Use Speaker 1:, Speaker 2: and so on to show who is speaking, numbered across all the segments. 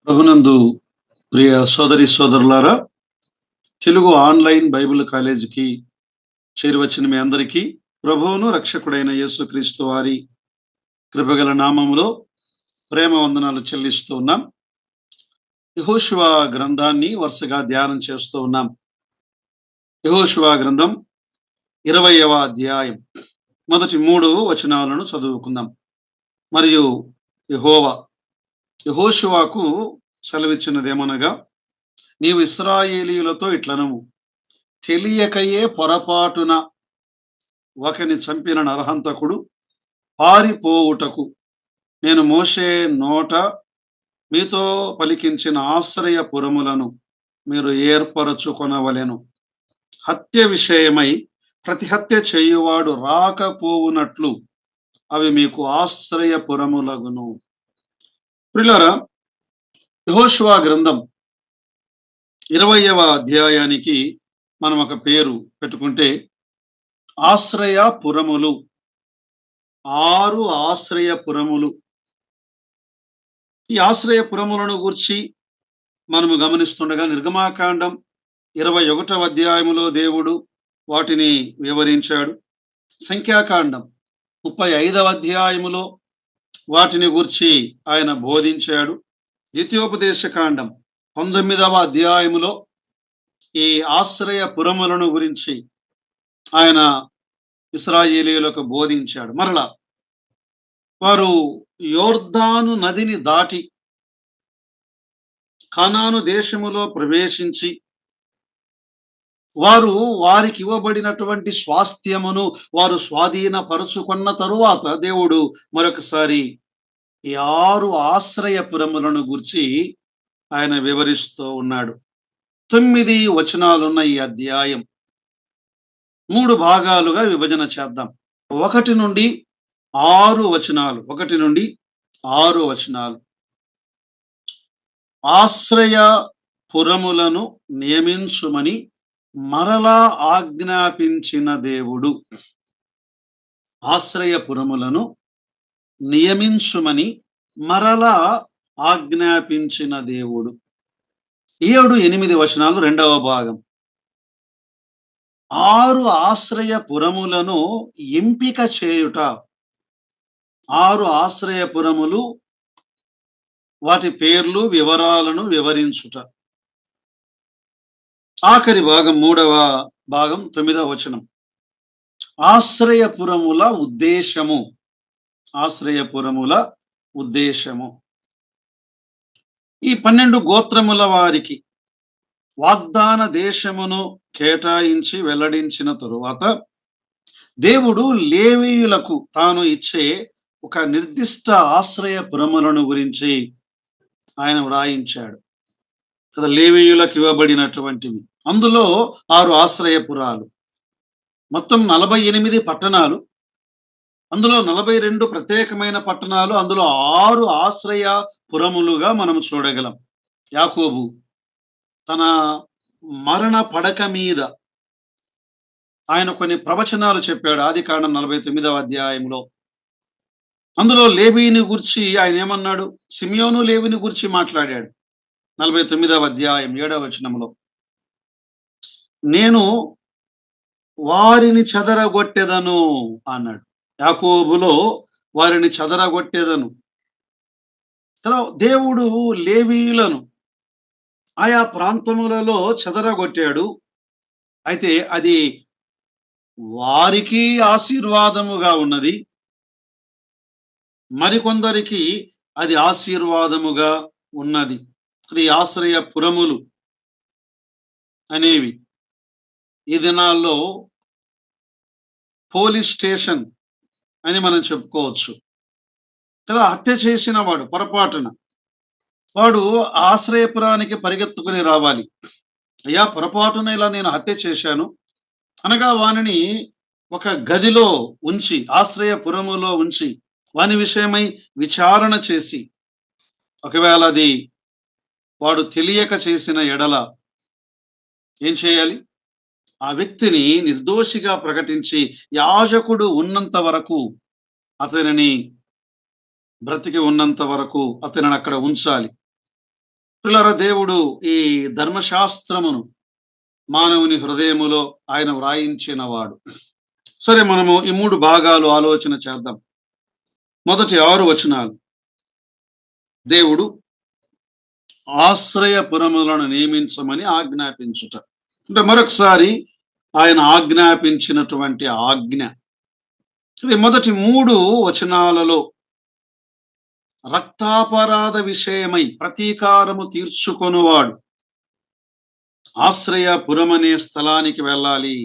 Speaker 1: ప్రభునందు ప్రియ సోదరి సోదరులారా, తెలుగు ఆన్లైన్ బైబిల్ కాలేజీకి చేరువచ్చిన మీ అందరికీ ప్రభువును రక్షకుడైన యేసుక్రీస్తు వారి కృపగల నామములో ప్రేమ వందనాలు చెల్లిస్తూ ఉన్నాం. యెహోషువ గ్రంథాన్ని వరుసగా ధ్యానం చేస్తూ ఉన్నాం. యెహోషువ గ్రంథం 20వ అధ్యాయం మొదటి 3 వచనాలను చదువుకుందాం. మరియు యెహోషువకు సెలవిచ్చినదేమనగా, నీవు ఇశ్రాయేలీయులతో ఇట్లనము, తెలియకయే పొరపాటున ఒకని చంపిన నరహంతకుడు పారిపోవుటకు నేను మోషే నోట మీతో పలికించిన ఆశ్రయపురములను మీరు ఏర్పరచుకొనవలెను. హత్య విషయమై ప్రతి హత్య చేయువాడు రాకపోవునట్లు అవి మీకు ఆశ్రయపురములగును. ప్రియులారా, యెహోషువ గ్రంథం 20వ అధ్యాయానికి మనం ఒక పేరు పెట్టుకుంటే, ఆశ్రయపురములు. 6 ఆశ్రయపురములు. ఈ ఆశ్రయపురములను గూర్చి మనము గమనిస్తుండగా, నిర్గమాకాండం 21వ అధ్యాయములో దేవుడు వాటిని వివరించాడు. సంఖ్యాకాండం 35వ అధ్యాయములో వాటిని గూర్చి ఆయన బోధించాడు. ద్వితీయోపదేశకాండం 19వ అధ్యాయములో ఈ ఆశ్రయపురములను గురించి ఆయన ఇశ్రాయేలీయులకు బోధించాడు. మరలా వారు యోర్దాను నదిని దాటి కనాను దేశములో ప్రవేశించి వారికి ఇవ్వబడినటువంటి స్వాస్థ్యమును వారు స్వాధీనపరుచుకున్న తరువాత దేవుడు మరొకసారి ఈ 6 ఆశ్రయపురములను గురించి ఆయన వివరిస్తూ ఉన్నాడు. 9 వచనాలున్న ఈ అధ్యాయం 3 భాగాలుగా విభజన చేద్దాం. 1 నుండి 6 వచనాలు. 1 నుండి 6 వచనాలు. ఆశ్రయపురములను నియమించుమని మరలా ఆజ్ఞాపించిన దేవుడు. ఆశ్రయపురములను నియమించుమని మరలా ఆజ్ఞాపించిన దేవుడు. 7, 8 వచనాలు 2వ భాగం. 6 ఆశ్రయపురములను ఎంపిక చేయుట. 6 ఆశ్రయపురములు, వాటి పేర్లు, వివరాలను వివరించుట. ఆఖరి భాగం 3వ భాగం 9వ వచనం. ఆశ్రయపురముల ఉద్దేశము. ఆశ్రయపురముల ఉద్దేశము. ఈ 12 గోత్రముల వారికి వాగ్దాన దేశమును కేటాయించి వెల్లడించిన తరువాత దేవుడు లేవీయులకు తాను ఇచ్చే ఒక నిర్దిష్ట ఆశ్రయపురములను గురించి ఆయన వ్రాయించాడు కదా. లేవీయులకు ఇవ్వబడినటువంటివి. అందులో 6 ఆశ్రయపురాలు. మొత్తం 48 పట్టణాలు. అందులో 42 ప్రత్యేకమైన పట్టణాలు. అందులో 6 ఆశ్రయపురములుగా మనం చూడగలం. యాకోబు తన మరణ పడక మీద ఆయన కొన్ని ప్రవచనాలు చెప్పాడు. ఆదికాండం 49వ అధ్యాయంలో. అందులో లేవీని గురించి ఆయన ఏమన్నాడు? సిమియోను లేవిని గురించి మాట్లాడాడు. 49వ అధ్యాయం 7వ వచనంలో, నేను వారిని చెదరగొట్టెదను అన్నాడు. యాకోబులో వారిని చెదరగొట్టెదను కదా. దేవుడు లేవీయులను ఆయా ప్రాంతములలో చెదరగొట్టాడు. అయితే అది వారికి ఆశీర్వాదముగా ఉన్నది, మరికొందరికి అది ఆశీర్వాదముగా ఉన్నది. అది ఆశ్రయపురములు అనేవి ఈ దినాల్లో పోలీస్ స్టేషన్ అని మనం చెప్పుకోవచ్చు కదా. హత్య చేసిన వాడు పొరపాటున వాడు ఆశ్రయపురానికి పరిగెత్తుకుని రావాలి. అయ్యా, పొరపాటున ఇలా నేను హత్య చేశాను అనగా వానిని ఒక గదిలో ఉంచి, ఆశ్రయపురములో ఉంచి, వాని విషయమై విచారణ చేసి, ఒకవేళ అది వాడు తెలియక చేసిన ఎడల ఏం చేయాలి? ఆ వ్యక్తిని నిర్దోషిగా ప్రకటించి యాజకుడు ఉన్నంత వరకు, అతనిని బ్రతికి ఉన్నంత వరకు అతనిని అక్కడ ఉంచాలి. పిల్లరా, దేవుడు ఈ ధర్మశాస్త్రమును మానవుని హృదయములో ఆయన వ్రాయించిన వాడు. సరే, మనము ఈ 3 భాగాలు ఆలోచన చేద్దాం. మొదటి 6 వచనాలు. దేవుడు ఆశ్రయపురములను నియమించమని ఆజ్ఞాపించుట. అంటే మరొకసారి ఆయన ఆజ్ఞాపించినటువంటి ఆజ్ఞ. ఇది మొదటి 3 వచనాలలో రక్తాపరాధ విషయమై ప్రతీకారము తీర్చుకొనువాడు ఆశ్రయపురమనే స్థలానికి వెళ్ళాలి.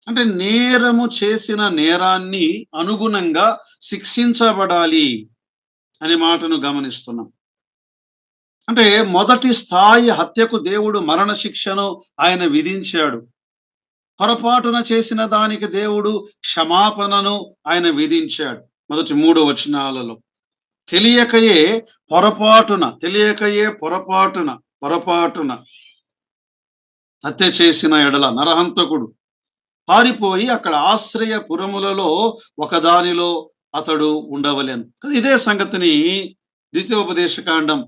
Speaker 1: అంటే నేరము చేసిన నేరాన్ని అనుగుణంగా శిక్షించబడాలి అనే మాటను గమనిస్తున్నాం. అంటే మొదటి స్థాయి హత్యకు దేవుడు మరణ శిక్షను ఆయన విధించాడు. పొరపాటున చేసిన దానికి దేవుడు క్షమాపణను ఆయన విధించాడు. మొదటి 3 వచనాలలో తెలియకయే పొరపాటున హత్య చేసిన ఎడల నరహంతకుడు పారిపోయి అక్కడ ఆశ్రయపురములలో ఒకదానిలో అతడు ఉండవలెను. ఇదే సంగతిని ద్వితీయోపదేశకాండం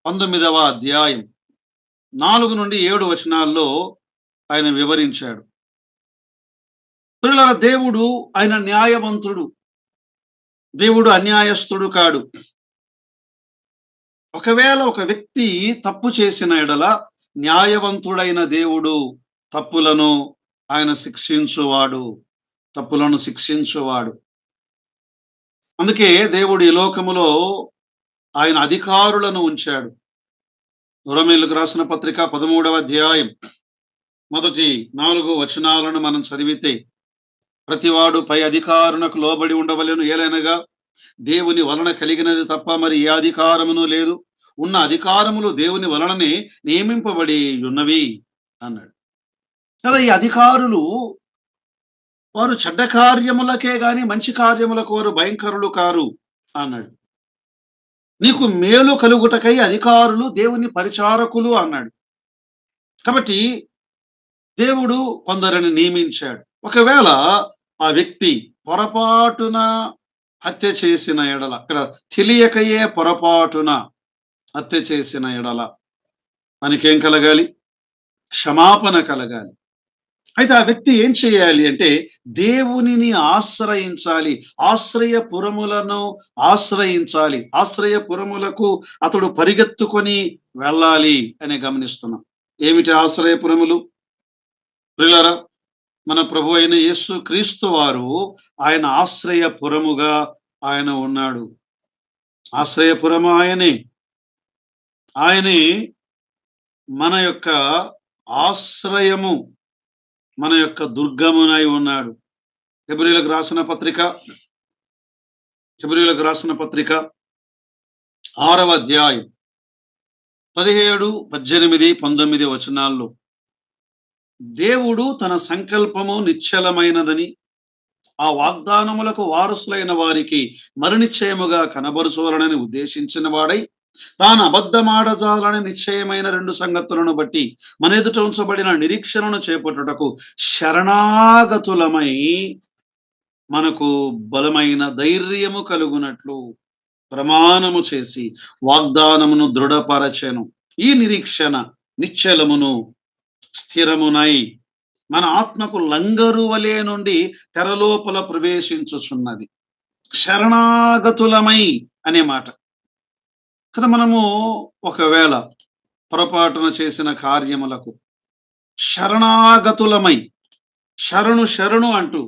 Speaker 1: 19వ అధ్యాయం 4 నుండి 7 వచనాల్లో ఆయన వివరించాడు. పిల్లల, దేవుడు ఆయన న్యాయవంతుడు, దేవుడు అన్యాయస్తుడు కాడు. ఒకవేళ ఒక వ్యక్తి తప్పు చేసిన ఎడల న్యాయవంతుడైన దేవుడు తప్పులను శిక్షించువాడు. అందుకే దేవుడు ఈ లోకములో ఆయన అధికారులను ఉంచాడు. రోమీయులకు రాసిన పత్రిక 13వ అధ్యాయం మొదటి 4 వచనాలను మనం చదివితే, ప్రతివాడు పై అధికారునకు లోబడి ఉండవలెను, ఏలైనగా దేవుని వలన కలిగినది తప్ప మరి ఏ అధికారమును లేదు, ఉన్న అధికారములు దేవుని వలననే నియమింపబడి ఉన్నవి అన్నాడు. కదా, ఈ అధికారులు వారు చెడ్డ కార్యములకే గాని మంచి కార్యములకు వారు భయంకరులు కారు అన్నాడు. నీకు మేలు కలుగుటకై అధికారులు దేవుని పరిచారకులు అన్నాడు. కాబట్టి దేవుడు కొందరిని నియమించాడు. ఒకవేళ ఆ వ్యక్తి పొరపాటున హత్య చేసిన ఎడల, అక్కడ తెలియకయే పొరపాటున హత్య చేసిన ఎడల మనకేం కలగాలి? క్షమాపణ కలగాలి. అయితే ఆ వ్యక్తి ఏం చేయాలి అంటే దేవునిని ఆశ్రయించాలి, ఆశ్రయపురములను ఆశ్రయించాలి, ఆశ్రయపురములకు అతడు పరిగెత్తుకొని వెళ్ళాలి అని గమనిస్తున్నాం. ఏమిటి ఆశ్రయపురములు? ప్రియులారా, మన ప్రభు అయిన యేసు క్రీస్తు వారు ఆయన ఆశ్రయపురముగా ఆయన ఉన్నాడు. ఆశ్రయపురము ఆయనే మన యొక్క ఆశ్రయము, మన యొక్క దుర్గమునై ఉన్నాడు. హెబ్రీయులకు రాసిన పత్రిక 6వ అధ్యాయం 17, 18, 19 వచనాల్లో దేవుడు తన సంకల్పము నిశ్చలమైనదని, ఆ వాగ్దానములకు వారసులైన వారికి మరణిశ్చయముగా కనబరుచవలనని ఉద్దేశించిన వాడై, తాను అబద్ధమాడజాలని నిశ్చయమైన 2 సంగతులను బట్టి మన ఎదుట ఉంచబడిన నిరీక్షణను చేపట్టుటకు శరణాగతులమై మనకు బలమైన ధైర్యము కలుగునట్లు ప్రమాణము చేసి వాగ్దానమును దృఢపరచెను. ఈ నిరీక్షణ నిశ్చలమును స్థిరమునై మన ఆత్మకు లంగరు వలె నుండి తెరలోపల ప్రవేశించుచున్నది. శరణాగతులమై అనే మాట కదా. మనము ఒకవేళ పొరపాటున చేసిన కార్యములకు శరణాగతులమై, శరణు అంటూ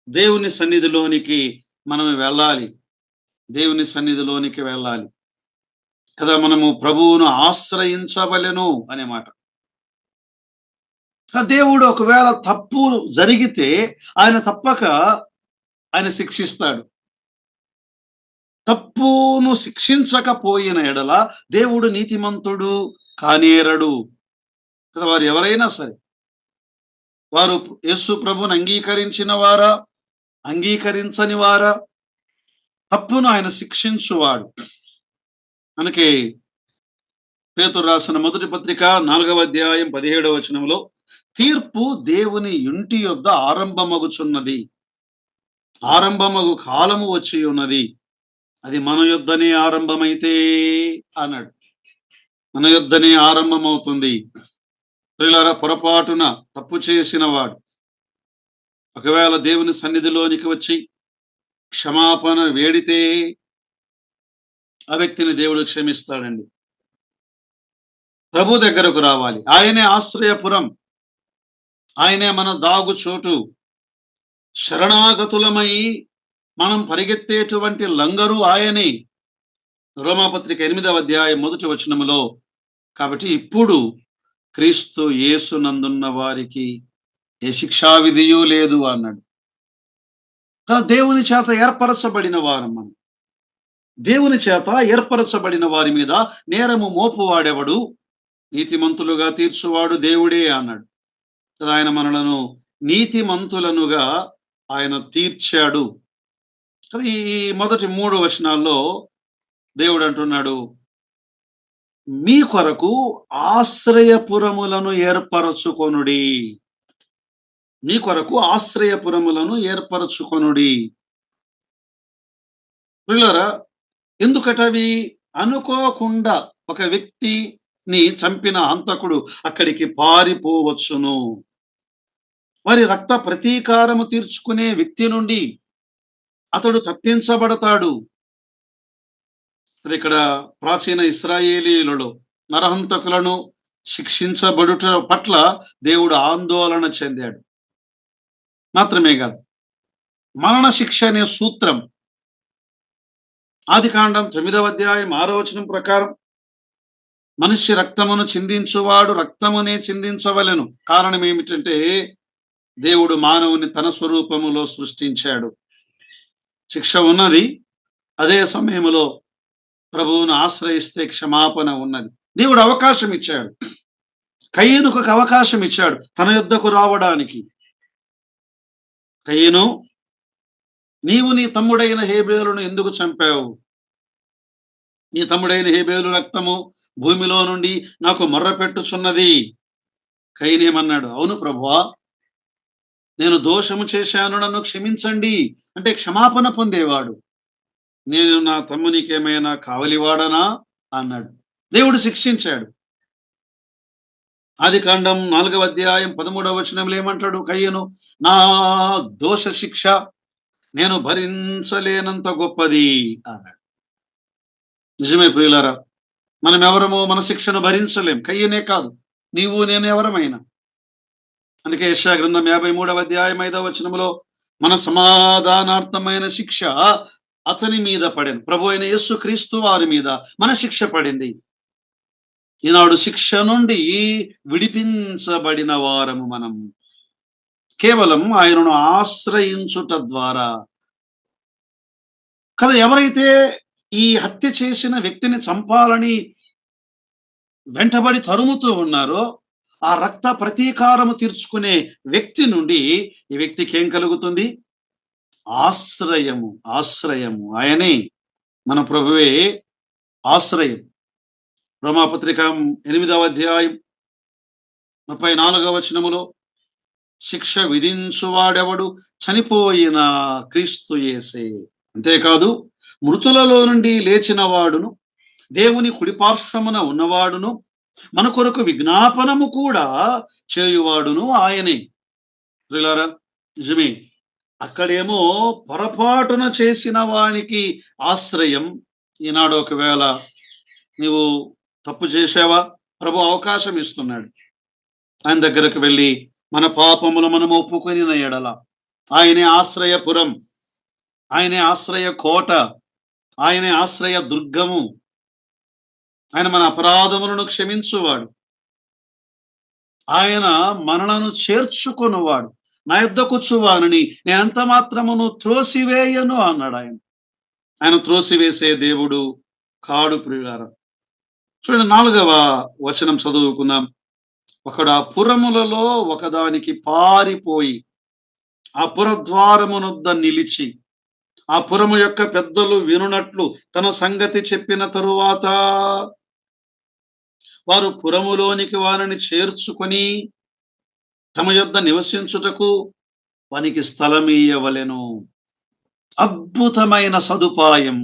Speaker 1: దేవుని సన్నిధిలోనికి మనం వెళ్ళాలి. కదా, మనము ప్రభువును ఆశ్రయించవలెను అనే మాట. దేవుడు ఒకవేళ తప్పు జరిగితే ఆయన తప్పక శిక్షిస్తాడు. తప్పును శిక్షించకపోయిన ఎడల దేవుడు నీతిమంతుడు కానేరడు కదా. వారు ఎవరైనా సరే, వారు యేసు ప్రభువుని అంగీకరించిన వారా, అంగీకరించని వారా, తప్పును ఆయన శిక్షించువాడు. మనకి పేతురు రాసిన మొదటి పత్రిక 4వ అధ్యాయం 17వ వచనంలో, తీర్పు దేవుని ఇంటి యొద్ద ఆరంభమగు కాలము వచ్చి ఉన్నది, అది మన యొద్దనే ఆరంభమైతే అన్నాడు. మన యొద్దనే ఆరంభమవుతుంది. ప్రియులారా, పొరపాటున తప్పు చేసిన వాడు ఒకవేళ దేవుని సన్నిధిలోనికి వచ్చి క్షమాపణ వేడితే ఆ వ్యక్తిని దేవుడు క్షమిస్తాడండి. ప్రభు దగ్గరకు రావాలి. ఆయనే ఆశ్రయపురం, ఆయనే మన దాగు చోటు. శరణాగతులమై మనం పరిగెత్తేటువంటి లంగరు ఆయనే. రోమాపత్రిక 8వ అధ్యాయం 1వ వచనములో, కాబట్టి ఇప్పుడు క్రీస్తు యేసునందున్న వారికి ఏ శిక్షా విధియు లేదు అన్నాడు. దేవుని చేత ఏర్పరచబడిన వారం మనం. దేవుని చేత ఏర్పరచబడిన వారి మీద నేరము మోపువాడెవడు? నీతిమంతులుగా తీర్చువాడు దేవుడే అన్నాడు కదా. ఆయన మనలను నీతిమంతులనుగా ఆయన తీర్చాడు కదా. ఈ మొదటి 3 వచనాల్లో దేవుడు అంటున్నాడు, మీ కొరకు ఆశ్రయపురములను ఏర్పరచుకొనుడి. మీ కొరకు ఆశ్రయపురములను ఏర్పరచుకొనుడి. పిల్లరా, ఎందుకటవి? అనుకోకుండా ఒక వ్యక్తిని చంపిన హంతకుడు అక్కడికి పారిపోవచ్చును. వారి రక్త ప్రతీకారము తీర్చుకునే వ్యక్తి నుండి అతడు తప్పించబడతాడు. ఇక్కడ ప్రాచీన ఇశ్రాయేలీయులలో నరహంతకులను శిక్షించబడుట పట్ల దేవుడు ఆందోళన చెందాడు. మాత్రమే కాదు, మరణ శిక్ష అనే సూత్రం ఆదికాండం 9వ అధ్యాయం 6వ వచనం ప్రకారం మనిషి రక్తమును చిందించువాడు రక్తమునే చిందించవలెను. కారణం ఏమిటంటే దేవుడు మానవుని తన స్వరూపములో సృష్టించాడు. శిక్ష ఉన్నది, అదే సమయంలో ప్రభువును ఆశ్రయిస్తే క్షమాపణ ఉన్నది. దేవుడు అవకాశం ఇచ్చాడు. కయీనుకు ఒక అవకాశం ఇచ్చాడు తన యొద్దకు రావడానికి. కయీను, నీవు నీ తమ్ముడైన హేబేలును ఎందుకు చంపావు? నీ తమ్ముడైన హేబేలు రక్తము భూమిలో నుండి నాకు మొర్రపెట్టుచున్నది. కయీనేమన్నాడు? అవును ప్రభువా, నేను దోషము చేశాను, నన్ను క్షమించండి అంటే క్షమాపణ పొందేవాడు. నేను నా తమ్మునికేమైనా కావలివాడనా అన్నాడు. దేవుడు శిక్షించాడు. ఆదికాండం 4వ అధ్యాయం 13వ వచనంలో ఏమంటాడు? కయ్యను, నా దోష శిక్ష నేను భరించలేనంత గొప్పది అన్నాడు. నిజమే ప్రియులారా, మనం ఎవరమో మన శిక్షను భరించలేం. కయ్యనే కాదు, నీవు నేను ఎవరమైనా. అందుకే యెషయా గ్రంథం 53వ అధ్యాయం 5వ వచనంలో మన సమాధానార్థమైన శిక్ష అతని మీద పడింది. ప్రభు అయిన యేసు క్రీస్తు వారి మీద మన శిక్ష పడింది. ఈనాడు శిక్ష నుండి విడిపించబడిన వారము మనం కేవలం ఆయనను ఆశ్రయించుట ద్వారా కదా. ఎవరైతే ఈ హత్య చేసిన వ్యక్తిని చంపాలని వెంటబడి తరుముతూ ఉన్నారో ఆ రక్త ప్రతీకారము తీర్చుకునే వ్యక్తి నుండి ఈ వ్యక్తికి ఏం కలుగుతుంది? ఆశ్రయము. ఆశ్రయము ఆయనే, మన ప్రభువే ఆశ్రయం. రోమాపత్రిక 8వ అధ్యాయం 34వ వచనములో శిక్ష విధించువాడెవడు? చనిపోయిన క్రీస్తు యేసే. అంతేకాదు, మృతులలో నుండి లేచిన వాడును దేవుని కుడిపార్శ్వమున ఉన్నవాడును మన కొరకు విజ్ఞాపనము కూడా చేయువాడును ఆయనే. ప్రియులారా, నిజమే, అక్కడేమో పొరపాటున చేసిన వానికి ఆశ్రయం. ఈనాడు ఒకవేళ నీవు తప్పు చేసావా, ప్రభు అవకాశం ఇస్తున్నాడు. ఆయన దగ్గరకు వెళ్ళి మన పాపములు మనం ఒప్పుకొని ఎడల ఆయనే ఆశ్రయపురం, ఆయనే ఆశ్రయ కోట, ఆయనే ఆశ్రయ దుర్గము. ఆయన మన అపరాధములను క్షమించువాడు. ఆయన మనలను చేర్చుకొనువాడు. నా యొద్దకొచ్చువానిని నేనంత మాత్రమును త్రోసివేయను అన్నాడు ఆయన. ఆయన త్రోసివేసే దేవుడు కాడు ప్రియులారా. చూడండి, 4వ వచనం చదువుకుందాం. ఒకడు ఆ పురములలో ఒకదానికి పారిపోయి ఆ పురద్వారమునొద్ద నిలిచి ఆ పురము యొక్క పెద్దలు వినునట్లు తన సంగతి చెప్పిన తరువాత వారు పురములోనికి వారిని చేర్చుకొని తమ యొద్ద నివసించుటకు వానికి స్థలమీయవలెను. అద్భుతమైన సదుపాయం.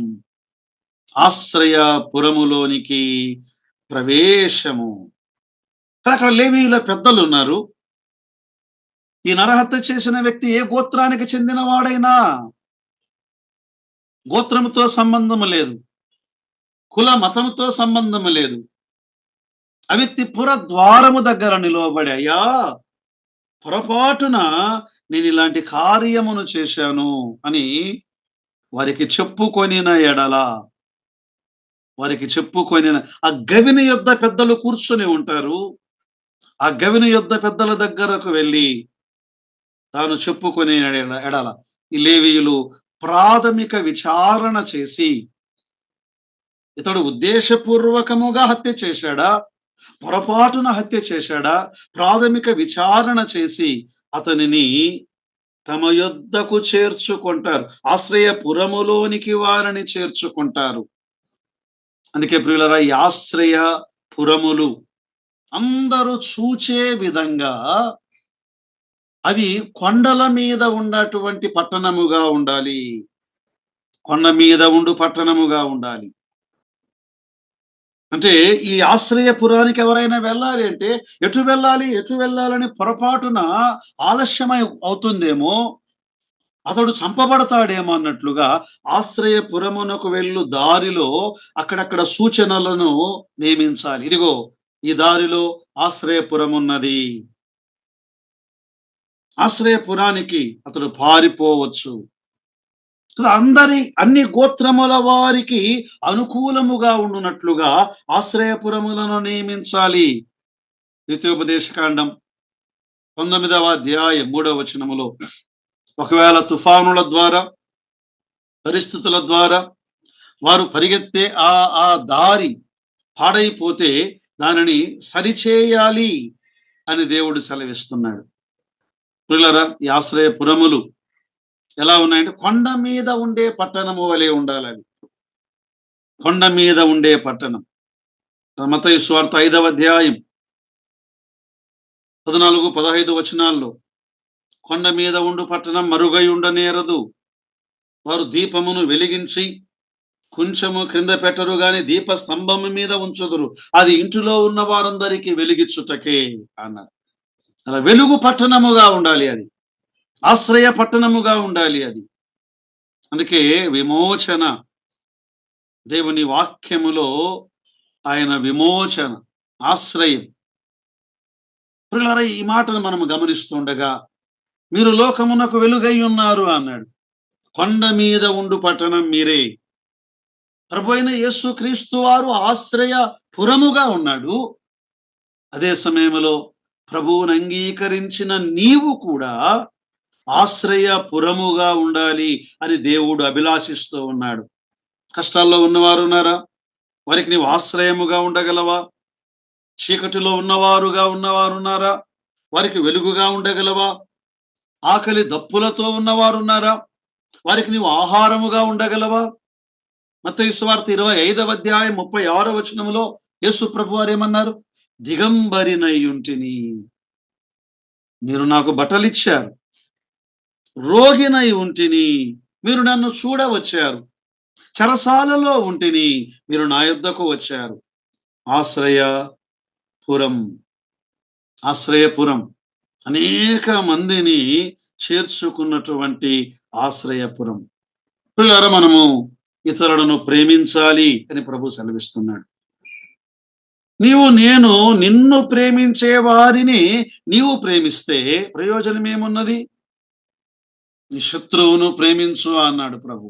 Speaker 1: ఆశ్రయ పురములోనికి ప్రవేశము. అక్కడ లేవీయుల పెద్దలు ఉన్నారు. ఈ నరహత్య చేసిన వ్యక్తి ఏ గోత్రానికి చెందిన వాడైనా, గోత్రముతో సంబంధము లేదు, కుల మతముతో సంబంధము లేదు. ఆ వ్యక్తి పురద్వారము దగ్గర నిలవబడి, అయ్యా పొరపాటున నేను ఇలాంటి కార్యమును చేశాను అని వారికి చెప్పుకొనిన ఎడల, ఆ గవిని యొద్ద పెద్దలు కూర్చొని ఉంటారు. ఆ గవిని యొద్ద పెద్దల దగ్గరకు వెళ్ళి తాను చెప్పుకొని ఎడల ఈ లేవీయులు ప్రాథమిక విచారణ చేసి, ఇతడు ఉద్దేశపూర్వకముగా హత్య చేశాడా, పొరపాటున హత్య చేశాడా, ప్రాథమిక విచారణ చేసి అతనిని తమ యొద్దకు చేర్చుకుంటారు. ఆశ్రయపురములోనికి వారిని చేర్చుకుంటారు. అందుకే ప్రియులరా, ఈ ఆశ్రయపురములు అందరూ చూచే విధంగా అవి కొండల మీద ఉన్నటువంటి పట్టణముగా ఉండాలి. కొండ మీద ఉండు పట్టణముగా ఉండాలి. అంటే ఈ ఆశ్రయపురానికి ఎవరైనా వెళ్ళాలి అంటే ఎటు వెళ్ళాలని పొరపాటున ఆలస్యమై అవుతుందేమో, అతడు చంపబడతాడేమో అన్నట్లుగా ఆశ్రయపురమునకు వెళ్ళు దారిలో అక్కడక్కడ సూచనలను నియమించాలి. ఇదిగో ఈ దారిలో ఆశ్రయపురం ఉన్నది, ఆశ్రయపురానికి అతడు పారిపోవచ్చు. అన్ని గోత్రముల వారికి అనుకూలముగా ఉండునట్లుగా ఆశ్రయపురములను నియమించాలి. ద్వితీయోపదేశకాండం 19వ అధ్యాయం 3వ వచనములో, ఒకవేళ తుఫానుల ద్వారా, పరిస్థితుల ద్వారా వారు పరిగెత్తే ఆ దారి పాడైపోతే దానిని సరిచేయాలి అని దేవుడు సెలవిస్తున్నాడు. ప్రియులారా, ఈ ఆశ్రయపురములు ఎలా ఉన్నాయంటే కొండ మీద ఉండే పట్టణము వలె ఉండాలని. కొండ మీద ఉండే పట్టణం. మత్తయి సువార్త 5వ అధ్యాయం 14, 15 వచనాల్లో, కొండ మీద ఉండు పట్టణం మరుగై ఉండనేరదు, వారు దీపమును వెలిగించి కొంచెము క్రింద పెట్టరు గాని దీప స్తంభము మీద ఉంచుదురు, అది ఇంటిలో ఉన్న వారందరికీ వెలిగించుటకే అన్నారు. అలా వెలుగు పట్టణముగా ఉండాలి, అది ఆశ్రయ పట్టణముగా ఉండాలి అది. అందుకే విమోచన, దేవుని వాక్యములో ఆయన విమోచన, ఆశ్రయం. ప్రియులారా, ఈ మాటను మనము గమనిస్తుండగా, మీరు లోకమునకు వెలుగై ఉన్నారు అన్నాడు. కొండ మీద ఉండు పట్టణం మీరే. ప్రభువైన యేసుక్రీస్తు వారు ఆశ్రయ పురముగా ఉన్నాడు. అదే సమయంలో ప్రభువును అంగీకరించిన నీవు కూడా ఆశ్రయపురముగా ఉండాలి అని దేవుడు అభిలాషిస్తూ ఉన్నాడు. కష్టాల్లో ఉన్నవారు ఉన్నారా? వారికి నీవు ఆశ్రయముగా ఉండగలవా? చీకటిలో ఉన్నవారు ఉన్నారా? వారికి వెలుగుగా ఉండగలవా? ఆకలి దప్పులతో ఉన్నవారు ఉన్నారా? వారికి నీవు ఆహారముగా ఉండగలవా? మత్తయి సువార్త 25వ అధ్యాయం 36వ వచనములో యేసు ప్రభు వారు ఏమన్నారు? దిగంబరినయుంటిని, మీరు నాకు బట్టలిచ్చారు. రోగినై ఉంటిని, మీరు నన్ను చూడవచ్చారు. చెరసాలలో ఉంటిని, మీరు నా యొద్దకు వచ్చారు. ఆశ్రయపురం అనేక మందిని చేర్చుకున్నటువంటి ఆశ్రయపురం. పిల్లరా, మనము ఇతరులను ప్రేమించాలి అని ప్రభు సెలవిస్తున్నాడు. నిన్ను ప్రేమించే వారిని నీవు ప్రేమిస్తే ప్రయోజనం ఏమున్నది? నీ శత్రువును ప్రేమించు అన్నాడు ప్రభు.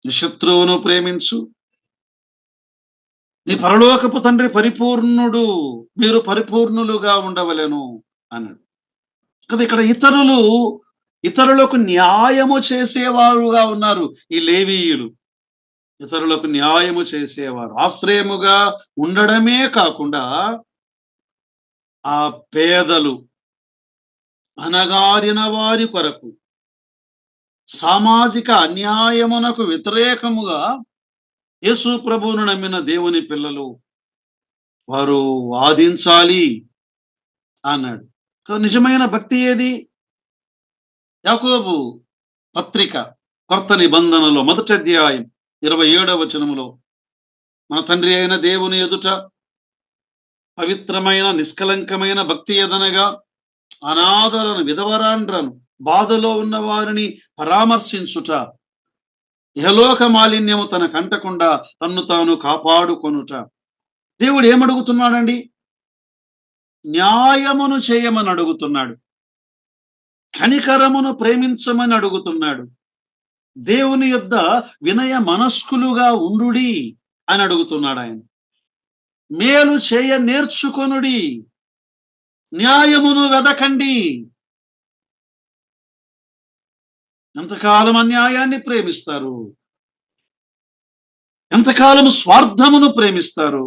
Speaker 1: నీ శత్రువును ప్రేమించు. నీ పరలోకపు తండ్రి పరిపూర్ణుడు, మీరు పరిపూర్ణులుగా ఉండవలెను అన్నాడు కదా. ఇక్కడ ఇతరులకు న్యాయము చేసేవారుగా ఉన్నారు ఈ లేవీయులు. ఇతరులకు న్యాయము చేసేవారు, ఆశ్రయముగా ఉండడమే కాకుండా ఆ పేదలు, అనగారిన వారి కొరకు, సామాజిక అన్యాయమునకు వ్యతిరేకముగా యేసు ప్రభువును నమ్మిన దేవుని పిల్లలు వారు వాదించాలి అన్నాడు. నిజమైన భక్తి ఏది? యాకోబు పత్రిక కొత్త నిబంధనలో 1వ అధ్యాయం 27వ వచనములో, మన తండ్రి అయిన దేవుని ఎదుట పవిత్రమైన నిష్కలంకమైన భక్తి ఎదనగా అనాథలను విధవరాండ్రను బాధలో ఉన్న వారిని పరామర్శించుట, ఇహలోక మాలిన్యము తన కంటకుండా తన్ను తాను కాపాడుకొనుట. దేవుడు ఏమడుగుతున్నాడండి? న్యాయమును చేయమని అడుగుతున్నాడు. కనికరమును ప్రేమించమని అడుగుతున్నాడు. దేవుని యొద్ద వినయ మనస్కులుగా ఉండుడి అని అడుగుతున్నాడు ఆయన. మేలు చేయ నేర్చుకొనుడి, న్యాయమును వెదకండి. ఎంతకాలం అన్యాయాన్ని ప్రేమిస్తారు? ఎంతకాలం స్వార్థమును ప్రేమిస్తారు?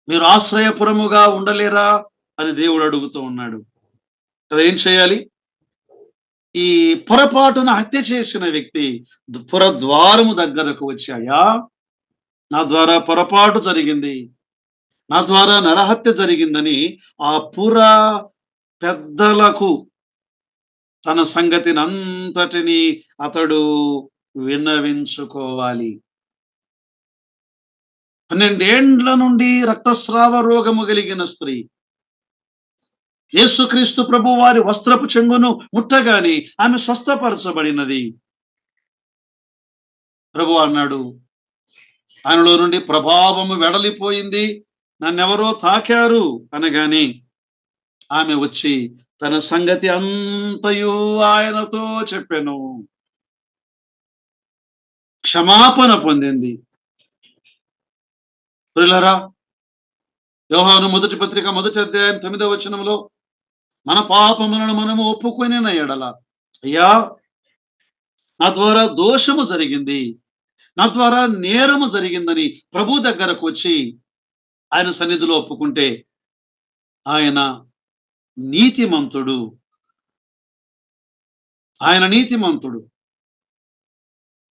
Speaker 1: మీరు ఆశ్రయపురముగా ఉండలేరా అని దేవుడు అడుగుతూ ఉన్నాడు. కదా, ఏం చేయాలి? ఈ పొరపాటున హత్య చేసిన వ్యక్తి పురద్వారము దగ్గరకు వచ్చి, అయ్యా, నా ద్వారా పొరపాటు జరిగింది, నా ద్వారా నరహత్య జరిగిందని ఆ పుర పెద్దలకు తన సంగతిని అంతటిని అతడు విన్నవించుకోవాలి. 12 ఏండ్ల నుండి రక్తస్రావ రోగము కలిగిన స్త్రీ యేసుక్రీస్తు ప్రభు వారి వస్త్రపు చెంగును ముట్టగానే ఆమె స్వస్థపరచబడినది. ప్రభు అన్నాడు, ఆయనలో నుండి ప్రభావము వెడలిపోయింది, నన్నెవరో తాకారు అనగానే ఆమె వచ్చి తన సంగతి అంతయు ఆయనతో చెప్పెను. క్షమాపణ పొందింది. ప్రియులారా, యోహాను మొదటి పత్రిక 1వ అధ్యాయం 9వ వచనంలో, మన పాపములను మనము ఒప్పుకొనిన ఎడల, అయ్యా, నా ద్వారా దోషము జరిగింది, నా ద్వారా నేరము జరిగిందని ప్రభు దగ్గరకు వచ్చి ఆయన సన్నిధిలో ఒప్పుకుంటే ఆయన నీతిమంతుడు. ఆయన నీతిమంతుడు.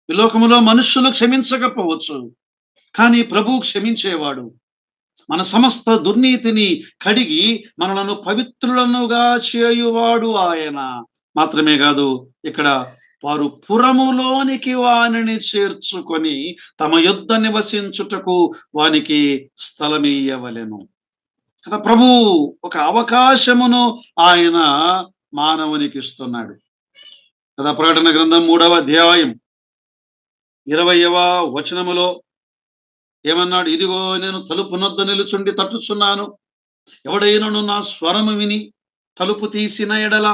Speaker 1: ఈ లోకములో మనుష్యులు క్షమించకపోవచ్చు, కానీ ప్రభు క్షమించేవాడు. మన సమస్త దుర్నీతిని కడిగి మనలను పవిత్రులనుగా చేయువాడు ఆయన. మాత్రమే కాదు, ఇక్కడ వారు పురములోనికి వానిని చేర్చుకొని తమ యొద్ద నివసించుటకు వానికి స్థలమీయవలెను. కదా, ప్రభు ఒక అవకాశమును ఆయన మానవునికి ఇస్తున్నాడు కదా. ప్రకటన గ్రంథం 3వ అధ్యాయం 20వ వచనములో ఏమన్నాడు? ఇదిగో, నేను తలుపు నొద్ద నిలుచుండి తట్టుచున్నాను. ఎవడైనను నా స్వరము విని తలుపు తీసిన ఎడల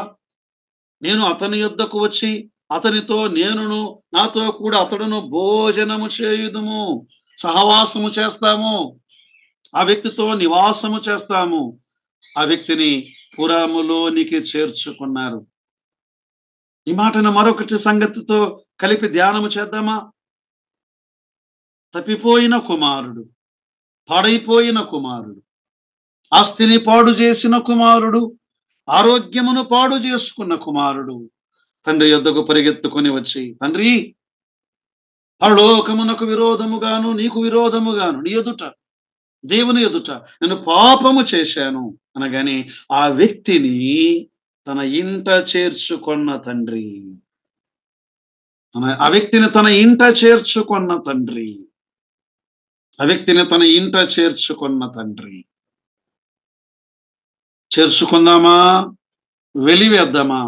Speaker 1: నేను అతని యొద్దకు వచ్చి అతనితో నేనును నాతో కూడా అతడును భోజనము చేయుదుము, సహవాసము చేస్తాము, ఆ వ్యక్తితో నివాసము చేస్తాము. ఆ వ్యక్తిని పురములోనికి చేర్చుకున్నారు. ఈ మాటను మరొకటి సంగతితో కలిపి ధ్యానము చేద్దామా? తప్పిపోయిన కుమారుడు, పాడైపోయిన కుమారుడు, ఆస్తిని పాడు చేసిన కుమారుడు, ఆరోగ్యమును పాడు చేసుకున్న కుమారుడు తండ్రి యొద్దకు పరిగెత్తుకొని వచ్చి, తండ్రి, పరలోకమునకు విరోధముగాను నీకు విరోధముగాను నీ ఎదుట, దేవుని ఎదుట నేను పాపము చేశాను అనగానే ఆ వ్యక్తిని తన ఇంట చేర్చుకున్న తండ్రి, ఆ వ్యక్తిని తన ఇంట చేర్చుకున్న తండ్రి, ఆ వ్యక్తిని తన ఇంట చేర్చుకున్న తండ్రి. చేర్చుకుందామా? వెలివేద్దామా?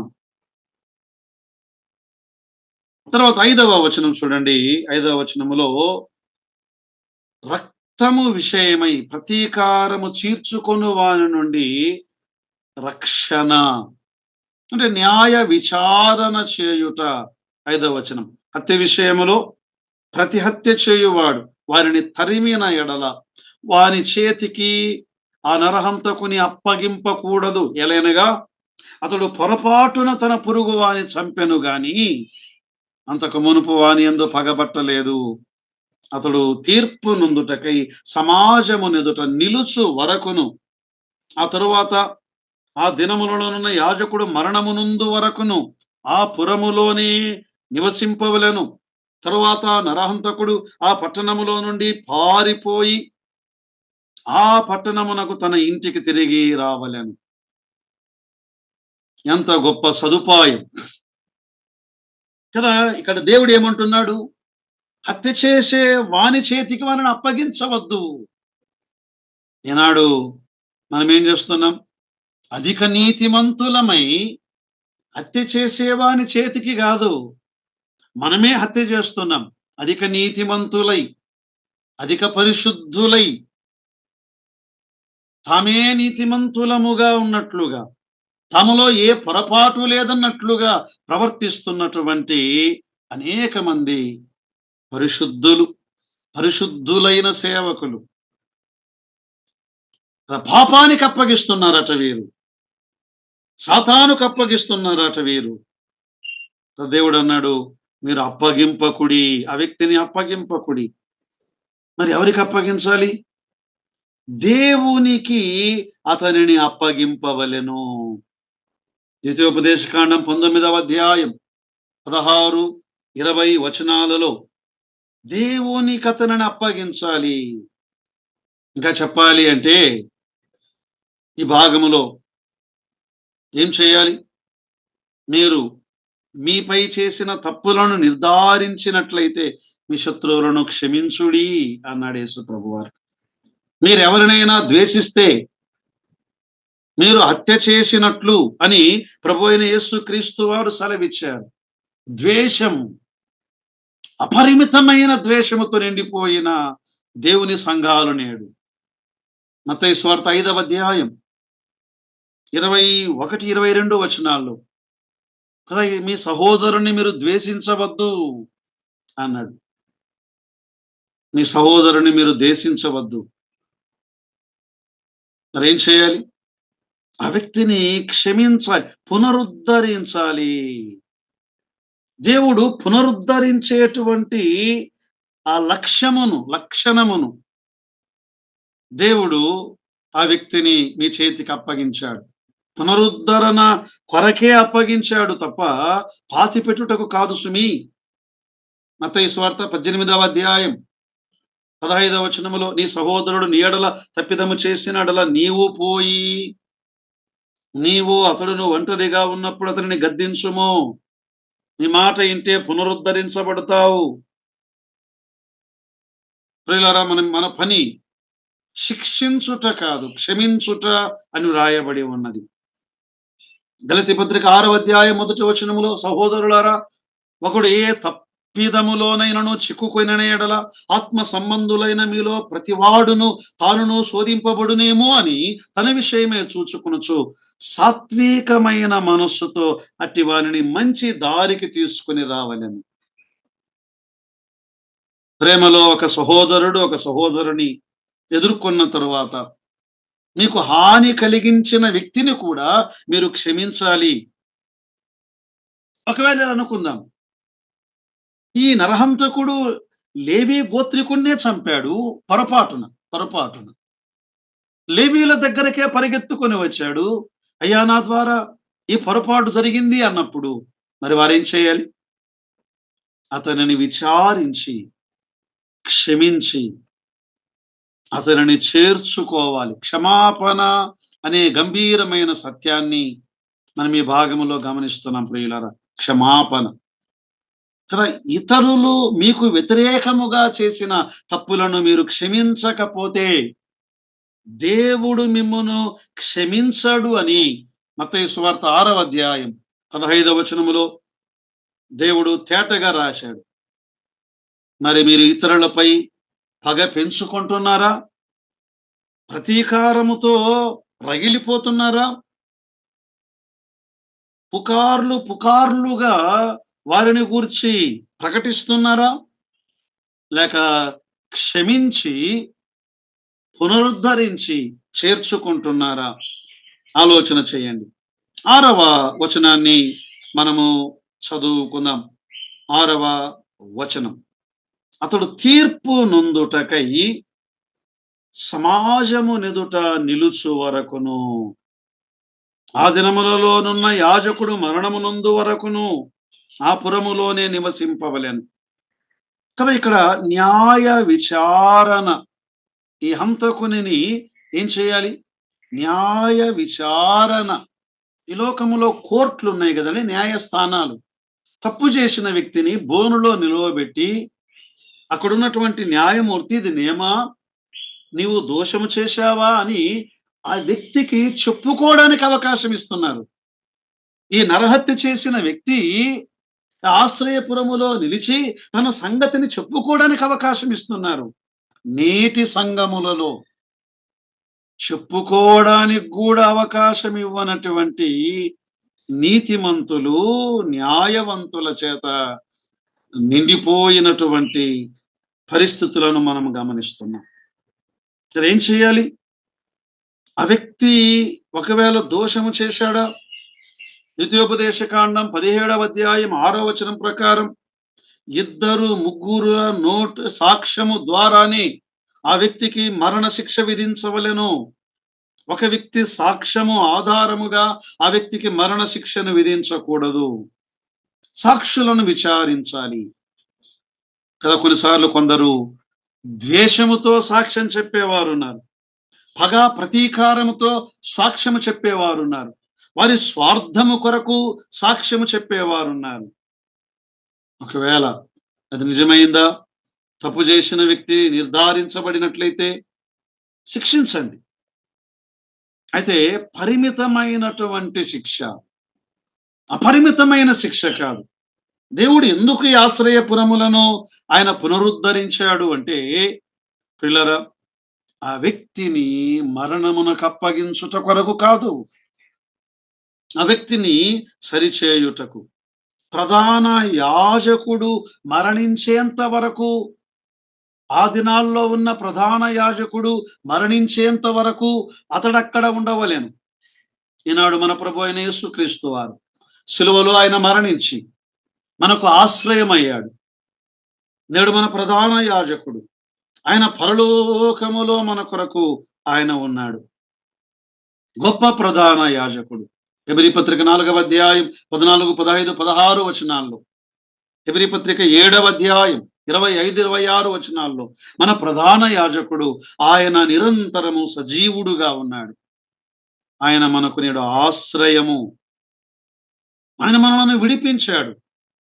Speaker 1: తర్వాత 5వ వచనం చూడండి. 5వ వచనములో, రక్తము విషయమై ప్రతీకారము చీర్చుకొను వాని నుండి రక్షణ, అంటే న్యాయ విచారణ చేయుట. 5వ వచనం, హత్య విషయములో ప్రతి హత్య చేయువాడు వారిని తరిమిన ఎడల వాని చేతికి ఆ నరహంతకుని అప్పగింపకూడదు. ఎలైనగా అతడు పొరపాటున తన పొరుగు వాని చంపెను గాని అంతకు మునుపు వాని యందు పగబట్టలేదు. అతడు తీర్పు నుందుటకై సమాజమునెదుట నిలుచు వరకును, ఆ తరువాత ఆ దినములలోనున్న యాజకుడు మరణమునందు వరకును ఆ పురములోనే నివసింపవలెను. తరువాత నరహంతకుడు ఆ పట్టణములో నుండి పారిపోయి ఆ పట్టణమునకు తన ఇంటికి తిరిగి రావలెను. ఎంత గొప్ప సదుపాయం కదా. ఇక్కడ దేవుడు ఏమంటున్నాడు? హత్య చేసే వాని చేతికి వారిని అప్పగించవద్దు. ఈనాడు మనం ఏం చేస్తున్నాం? అధిక నీతిమంతులమై హత్య చేసేవాని చేతికి కాదు, మనమే హత్య చేస్తున్నాం. అధిక నీతిమంతులై, అధిక పరిశుద్ధులై, తామే నీతిమంతులముగా ఉన్నట్లుగా, తమలో ఏ పొరపాటు లేదన్నట్లుగా ప్రవర్తిస్తున్నటువంటి అనేక మంది పరిశుద్ధులు, పరిశుద్ధులైన సేవకులు పాపానికి అప్పగిస్తున్నారట వీరు, సాతానుకు అప్పగిస్తున్నారట వీరు. దేవుడు అన్నాడు, మీరు అప్పగింపకుడి, ఆ వ్యక్తిని అప్పగింపకుడి. మరి ఎవరికి అప్పగించాలి? దేవునికి అతనిని అప్పగింపవలెను. ద్వితీయోపదేశకాండం 19వ అధ్యాయం 16, 20 వచనాలలో దేవునికి అతనిని అప్పగించాలి. ఇంకా చెప్పాలి అంటే ఈ భాగములో ఏం చేయాలి? మీరు మీపై చేసిన తప్పులను నిర్ధారించినట్లయితే మీ శత్రువులను క్షమించుడి అన్నాడు యేసు ప్రభువారు. మీరు ఎవరినైనా ద్వేషిస్తే మీరు హత్య చేసినట్లు అని ప్రభు అయిన యేసు క్రీస్తు వారు సెలవిచ్చారు. ద్వేషం, అపరిమితమైన ద్వేషముతో నిండిపోయిన దేవుని సంఘాలు నేడు. మత్తయి సువార్త 5వ అధ్యాయం 21, 22 వచనాల్లో కదా, మీ సహోదరుని మీరు ద్వేషించవద్దు అన్నాడు. మీ సహోదరుని మీరు ద్వేషించవద్దు. మరేం చేయాలి? ఆ వ్యక్తిని క్షమించాలి, పునరుద్ధరించాలి. దేవుడు పునరుద్ధరించేటువంటి ఆ లక్షణమును దేవుడు ఆ వ్యక్తిని మీ చేతికి అప్పగించాడు. పునరుద్ధరణ కొరకే అప్పగించాడు తప్ప పాతిపెట్టుటకు కాదు సుమి. మత్తయి సువార్త 18వ అధ్యాయం 15వ వచనములో, నీ సహోదరుడు నీ ఎడల తప్పిదము చేసిన ఎడల నీవు పోయి అతడును ఒంటరిగా ఉన్నప్పుడు అతనిని గద్దించుము. నీ మాట ఇంటే పునరుద్ధరించబడతావు. ప్రియులారా, మన పని శిక్షించుట కాదు, క్షమించుట అని వ్రాయబడి ఉన్నది. గలతీ పత్రిక 6వ అధ్యాయం 1వ వచనములో, సహోదరులారా, ఒకడు ఏ తప్పిదములోనైనను చిక్కుకొనిన ఎడల ఆత్మ సంబంధులైన మీలో ప్రతివాడును తానును శోధింపబడునేమో అని తన విషయమే చూచుకొనుచు సాత్వికమైన మనస్సుతో అట్టి వారిని మంచి దారికి తీసుకుని రావలెను. ప్రేమలో ఒక సహోదరుడు ఒక సహోదరుని ఎదుర్కొన్న తరువాత మీకు హాని కలిగించిన వ్యక్తిని కూడా మీరు క్షమించాలి. ఒకవేళ అనుకుందాం, ఈ నరహంతకుడు లేవీ గోత్రికుణ్ణే చంపాడు పొరపాటున లేవీల దగ్గరకే పరిగెత్తుకొని వచ్చాడు. అయ్యా, నా ద్వారా ఈ పొరపాటు జరిగింది అన్నప్పుడు మరి వారేం చేయాలి? అతనిని విచారించి క్షమించి అతనిని చేర్చుకోవాలి. క్షమాపణ అనే గంభీరమైన సత్యాన్ని మనం ఈ భాగంలో గమనిస్తున్నాం ప్రియులారా. క్షమాపణ కదా. ఇతరులు మీకు వ్యతిరేకముగా చేసిన తప్పులను మీరు క్షమించకపోతే దేవుడు మిమ్మును క్షమించడు అని మత్తయి సువార్త 6వ అధ్యాయం 15వ వచనములో దేవుడు తేటగా రాశాడు. మరి మీరు ఇతరులపై పగ పెంచుకుంటున్నారా? ప్రతీకారముతో రగిలిపోతున్నారా? పుకార్లుగా వారిని గూర్చి ప్రకటిస్తున్నారా? లేక క్షమించి పునరుద్ధరించి చేర్చుకుంటున్నారా? ఆలోచన చేయండి. 6వ వచనాన్ని మనము చదువుకుందాం. 6వ వచనం, అతడు తీర్పు నొందుటకై సమాజము నెదుట నిలుచు వరకును, ఆ దినములలోనున్న యాజకుడు మరణము నొందు వరకును ఆ పురములోనే నివసింపవలెను కదా. ఇక్కడ న్యాయ విచారణ, ఈ హంతకుని ఏం చేయాలి? న్యాయ విచారణ. ఈ లోకములో కోర్టులు ఉన్నాయి కదండి, న్యాయస్థానాలు. తప్పు చేసిన వ్యక్తిని బోనులో నిలువబెట్టి అక్కడున్నటువంటి న్యాయమూర్తి ఇది నేమా, నీవు దోషము చేశావా అని ఆ వ్యక్తికి చెప్పుకోవడానికి అవకాశం ఇస్తున్నారు. ఈ నరహత్య చేసిన వ్యక్తి ఆశ్రయపురములో నిలిచి తన సంగతిని చెప్పుకోవడానికి అవకాశం ఇస్తున్నారు. నేటి సంఘములలో చెప్పుకోవడానికి కూడా అవకాశం ఇవ్వనటువంటి నీతిమంతులు, న్యాయవంతుల చేత నిండిపోయినటువంటి పరిస్థితులను మనం గమనిస్తున్నాం. ఏం చేయాలి? ఆ వ్యక్తి ఒకవేళ దోషము చేశాడా? ద్వితీయోపదేశకాండం 17వ అధ్యాయం 6వ వచనం ప్రకారం ఇద్దరు ముగ్గురు నోట్ సాక్ష్యము ద్వారానే ఆ వ్యక్తికి మరణ శిక్ష విధించవలెను. ఒక వ్యక్తి సాక్ష్యము ఆధారముగా ఆ వ్యక్తికి మరణ శిక్షను విధించకూడదు. సాక్షులను విచారించాలి కదా. కొన్నిసార్లు కొందరు ద్వేషముతో సాక్ష్యం చెప్పేవారున్నారు, పగ ప్రతీకారముతో సాక్ష్యము చెప్పేవారున్నారు, వారి స్వార్థము కొరకు సాక్ష్యము చెప్పేవారున్నారు. ఒకవేళ అది నిజమైందా, తప్పు చేసిన వ్యక్తి నిర్ధారించబడినట్లయితే శిక్షించండి. అయితే పరిమితమైనటువంటి శిక్ష, అపరిమితమైన శిక్ష కాదు. దేవుడు ఎందుకు ఈ ఆశ్రయపురములను ఆయన పునరుద్ధరించాడు అంటే, పిల్లరా, ఆ వ్యక్తిని మరణమునకు అప్పగించుట కొరకు కాదు, ఆ వ్యక్తిని సరిచేయుటకు. ప్రధాన యాజకుడు మరణించేంత వరకు, ఆ దినాల్లో ఉన్న ప్రధాన యాజకుడు మరణించేంత వరకు అతడక్కడ ఉండవలెను. ఈనాడు మన ప్రభు అయిన యేసుక్రీస్తు వారు సిలువలో ఆయన మరణించి మనకు ఆశ్రయమయ్యాడు. నేడు మన ప్రధాన యాజకుడు, ఆయన పరలోకములో మన కొరకు ఆయన ఉన్నాడు. గొప్ప ప్రధాన యాజకుడు. హెబ్రీ పత్రిక 4వ అధ్యాయం 14, 15, 16 వచనాల్లో, హెబ్రీ పత్రిక 7వ అధ్యాయం 25, 26 వచనాల్లో మన ప్రధాన యాజకుడు ఆయన నిరంతరము సజీవుడుగా ఉన్నాడు. ఆయన మనకు నేడు ఆశ్రయము. ఆయన మనల్ని విడిపించాడు.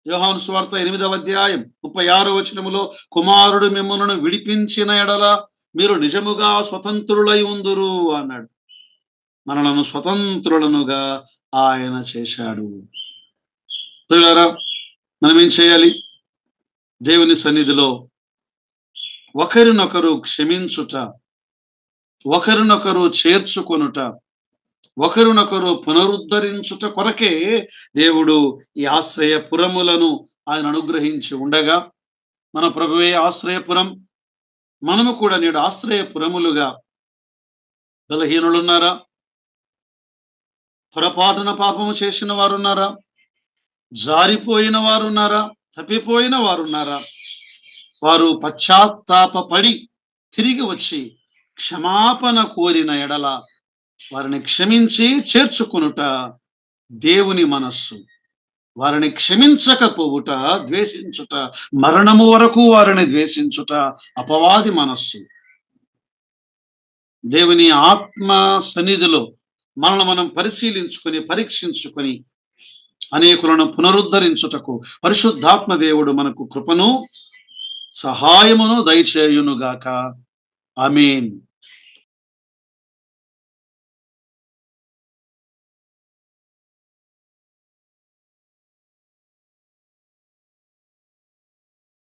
Speaker 1: యోహాను సువార్త 8వ అధ్యాయం 36 వచనములో, కుమారుడు మిమ్మల్ని విడిపించిన ఎడల మీరు నిజముగా స్వతంత్రులై ఉందురు అన్నాడు. మనలను స్వతంత్రులనుగా ఆయన చేశాడు. పిల్లరా, మనం ఏం చేయాలి? దేవుని సన్నిధిలో ఒకరినొకరు క్షమించుట, ఒకరినొకరు చేర్చుకొనుట, ఒకరినొకరు పునరుద్ధరించుట కొరకే దేవుడు ఈ ఆశ్రయపురములను ఆయన అనుగ్రహించి ఉండగా, మన ప్రభువే ఆశ్రయపురం, మనము కూడా నేడు ఆశ్రయపురములుగా. బలహీనులున్నారా? పొరపాటున పాపము చేసిన వారున్నారా? జారిపోయిన వారున్నారా? తప్పిపోయిన వారున్నారా? వారు పశ్చాత్తాపపడి తిరిగి వచ్చి క్షమాపణ కోరిన ఎడల వారిని క్షమించి చేర్చుకొనుట దేవుని మనస్సు. వారిని క్షమించకపోవుట, ద్వేషించుట, మరణము వరకు వారిని ద్వేషించుట అపవాది మనస్సు. దేవుని ఆత్మ సన్నిధిలో మనల్ని మనం పరిశీలించుకొని, పరీక్షించుకొని అనేకులను పునరుద్ధరించుటకు పరిశుద్ధాత్మ దేవుడు మనకు కృపను, సహాయమును దయచేయునుగాక. ఆమేన్.